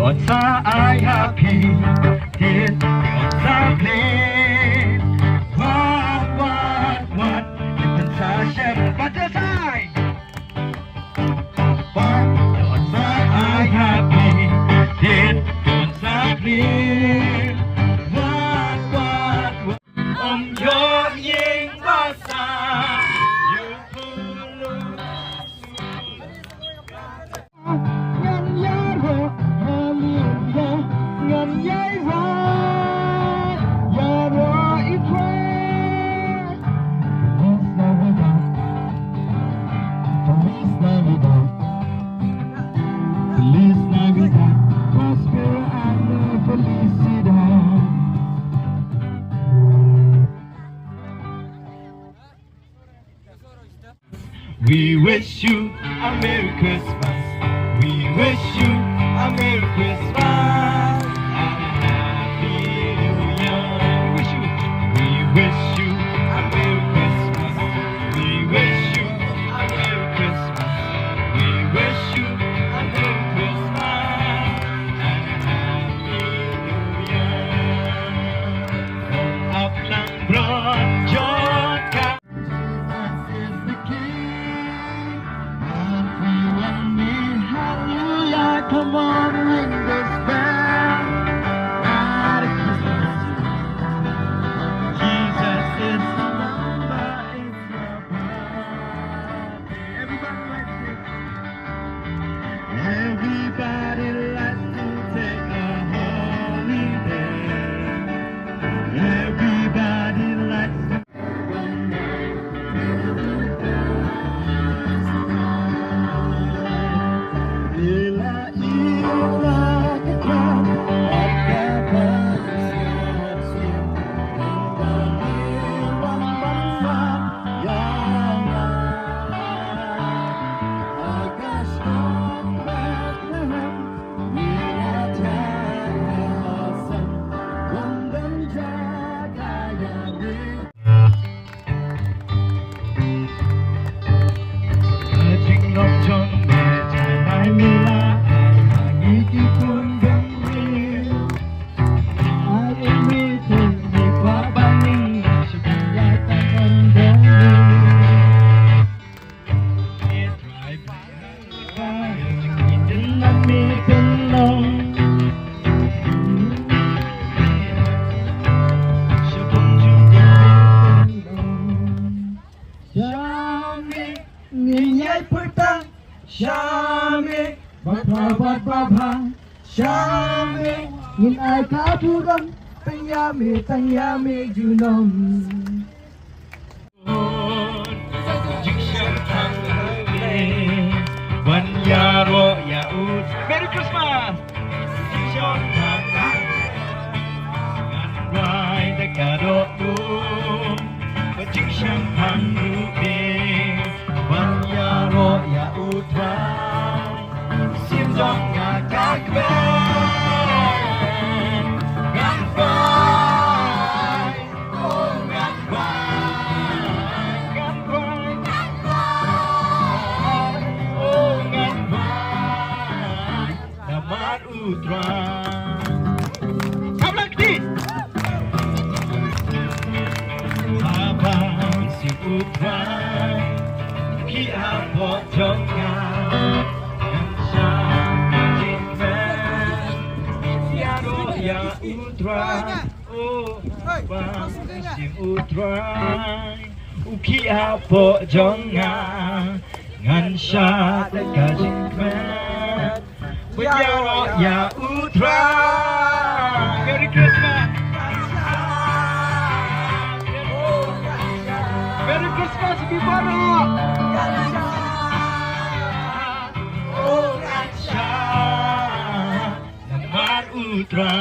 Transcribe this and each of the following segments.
Don't say I happy, did don't say plain. What? You can say shame, but the sign. Don't say I happy, did don't say plain. What? Your ying basa, you pull. We wish you a Merry Christmas. We wish you a Merry Christmas and a Happy New Year. We wish you a Merry Christmas. We wish you a Merry Christmas. We wish you a Merry Christmas and a Happy New Year. From Upland Broad, Georgia. Come on, ring this bell. Merry Christmas. Jesus is the number in your birth. Everybody likes it. Everybody likes to take a holiday. Everybody likes to. Shame, Baba, Shame, in I Kapuram, Tanyame, Junom. One Yaro Yaud, Merry Christmas! Ride the Gado, but Jikshan Pangu, One Yaro Yaud, Seems on Gagman. Uki apo jonga ngan sha da gajin kman Bujaro ya utra. Merry Christmas. Merry Christmas Bibaro. Oh gansha namar utra.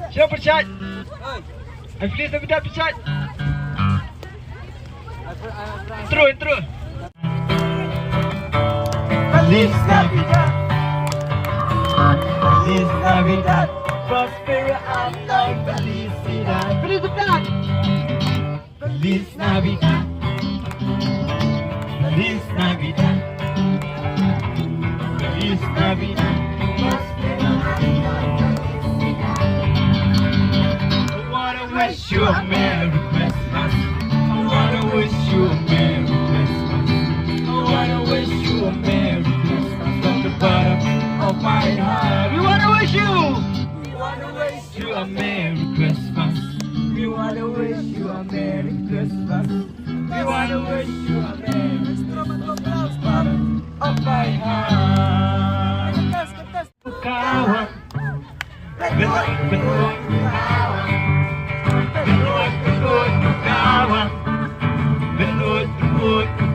Siapa pecat? Hafiz tapi dah pecat. Terus. Feliz Navidad. Feliz Navidad. Prospera año y felicidad. Feliz Navidad. Feliz Navidad. Feliz Navidad. Feliz Navidad. Prospera año y felicidad. I wanna wish you a Merry Christmas. I wanna wish you a Merry Christmas. I wanna wish you a Merry Christmas from the bottom of my heart. We wanna wish you. We wanna wish you a Merry Christmas. We wanna wish you a Merry Christmas. We wanna wish you a Merry Christmas from the bottom of my heart. Kawan, benut kawan. Benut kawan. Benut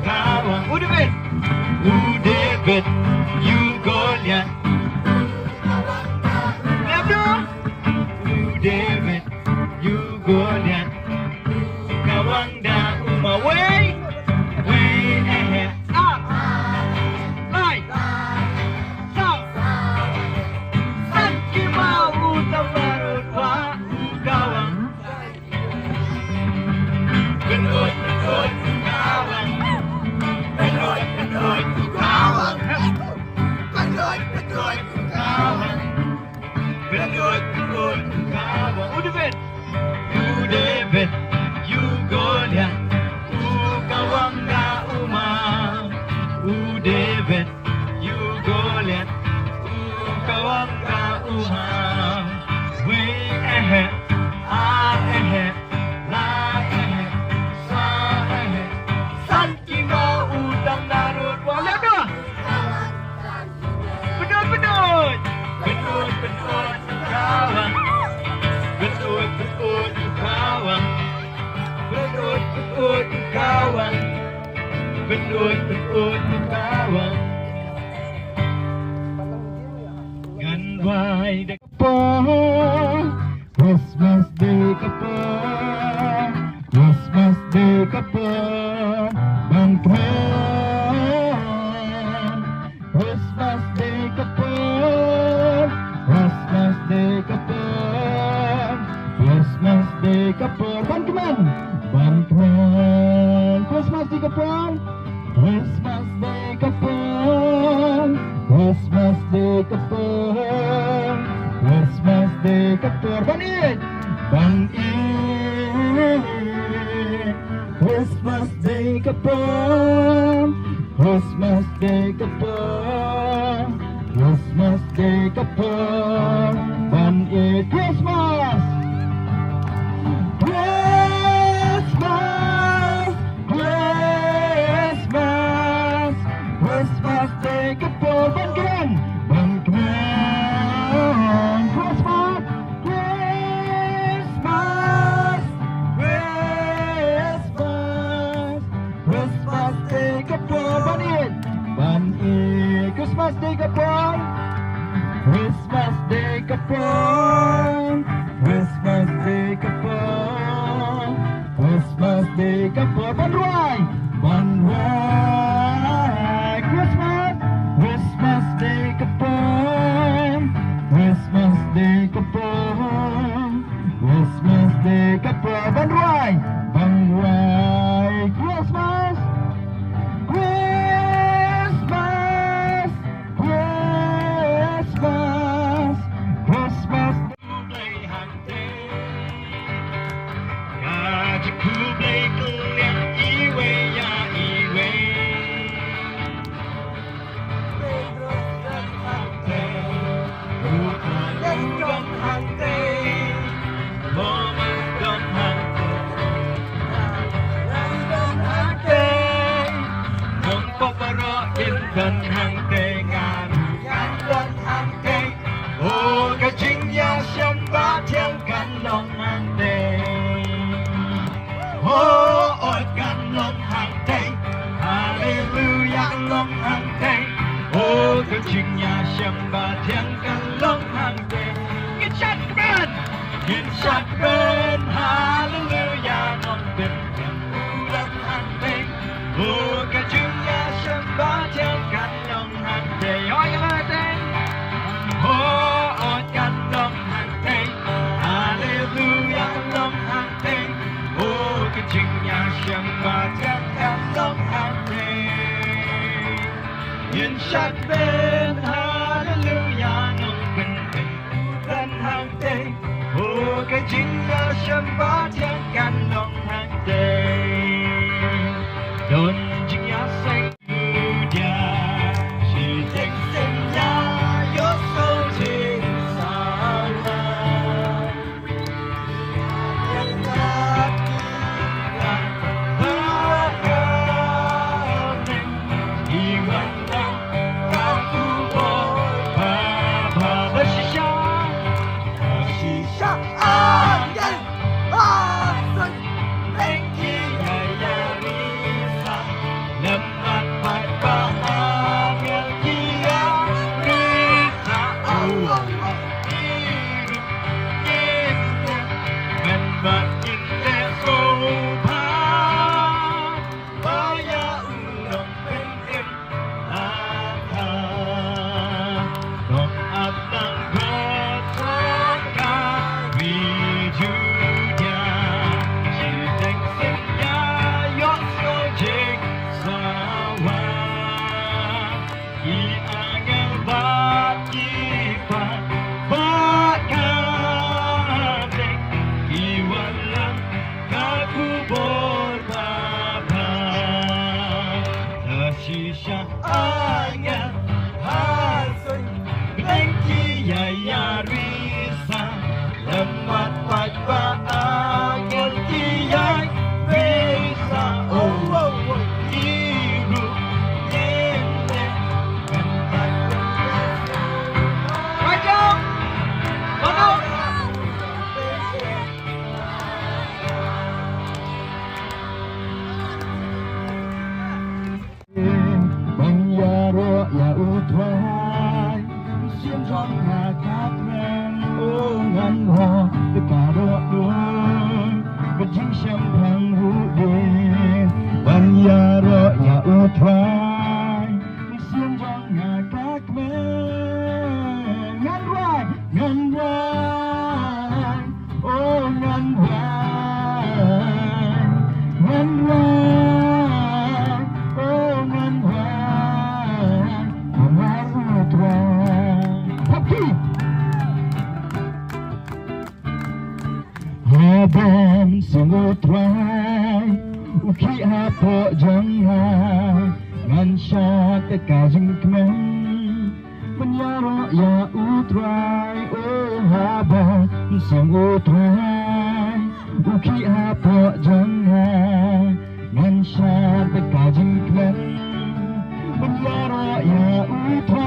kawan. David, you Goliath. David, you Goliath. Kawang da way ahead. Up, right, south. Sanki mau tawarut wa kawang. Benut kawan. Benut kawan. Benut kawan. David, you Goliath. Kawang da David, you Goliath. Kawang da way ahead, ahead, lie ahead, sa ahead. Sanki mau udang narut wala ka. Benut kawan. Benut kawan. Benut kawan. Benut kawan. Ganway de kapon. Christmas Day kapon. Christmas Day kapon. Bangkren. Christmas Day kapon. Christmas Day kapon. Christmas Day kapon. Bangkren. Christmas Day kapon. Christmas Day kapon. Christmas Day kapon. Christmas Day kapon. Banit. Christmas Day kapon. Christmas Day kapon. Christmas Day kapon. Banit. Christmas. Christmas Day kapon. Bangkren. Christmas. Christmas Day kapon. Banit. Christmas Day kapon. Christmas Day kapon. Christmas Day kapon. Christmas Day kapon. Banruai. Christmas Day kapon. Christmas Day kapon. Christmas Day kapon. Banruai. Christmas. Christmas ngân vang ô ngân vang ngân vang ô ngân vang amar utwang happy habang singutwang uki hapo jangan ngan syak tekajing kemen menyara ya utrai oh habang singutwang uki hapo jangan ngan syak tekajing kemen menyara ya utrai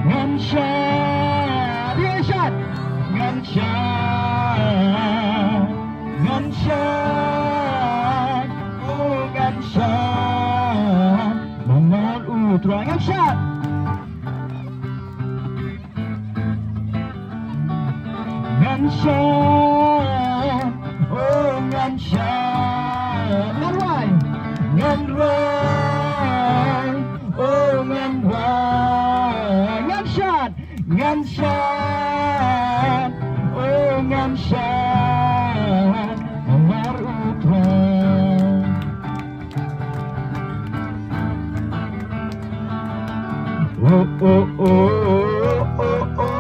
ngan syak dia syak ngan syak ngan syak oh ngan syak mengal utrai ngan syak ngan syak oh ngan syak ngan rai ngan rai oh ngan rai ngan syak ngan syak oh ngan syak amar utrai oh oh oh oh oh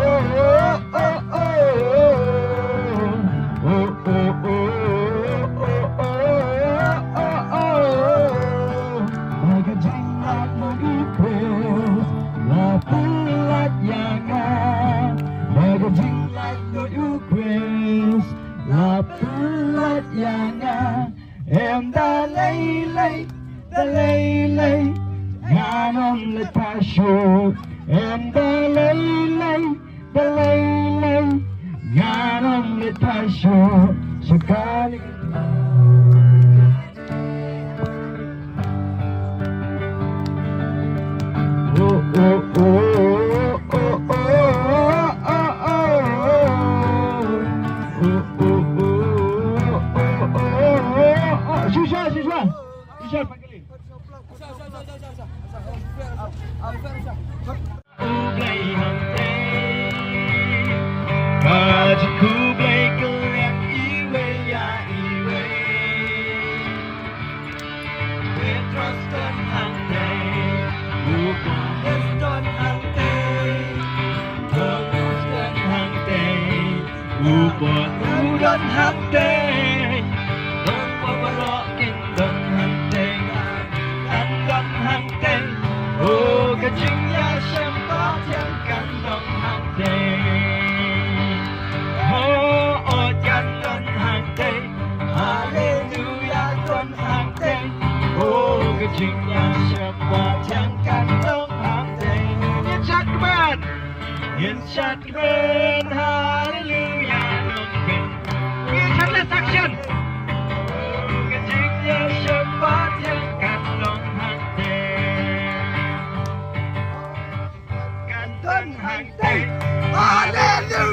em đã lấy ngàn ông lấy passion em đã lấy ngàn ông lấy passion sekali oh oh oh Ku blei kelek iwe ya iwe Petros don hante Bukes don hante Terus don hante Upon don hante Don wawarokin don hante Kan don hante Oh kajing ya sempat yang kan don hante Kecingnya siapa yang kandung hati Insat keben Hallelujah nungkin Insat let's action Kecingnya siapa yang kandung hati Kandung hati Hallelujah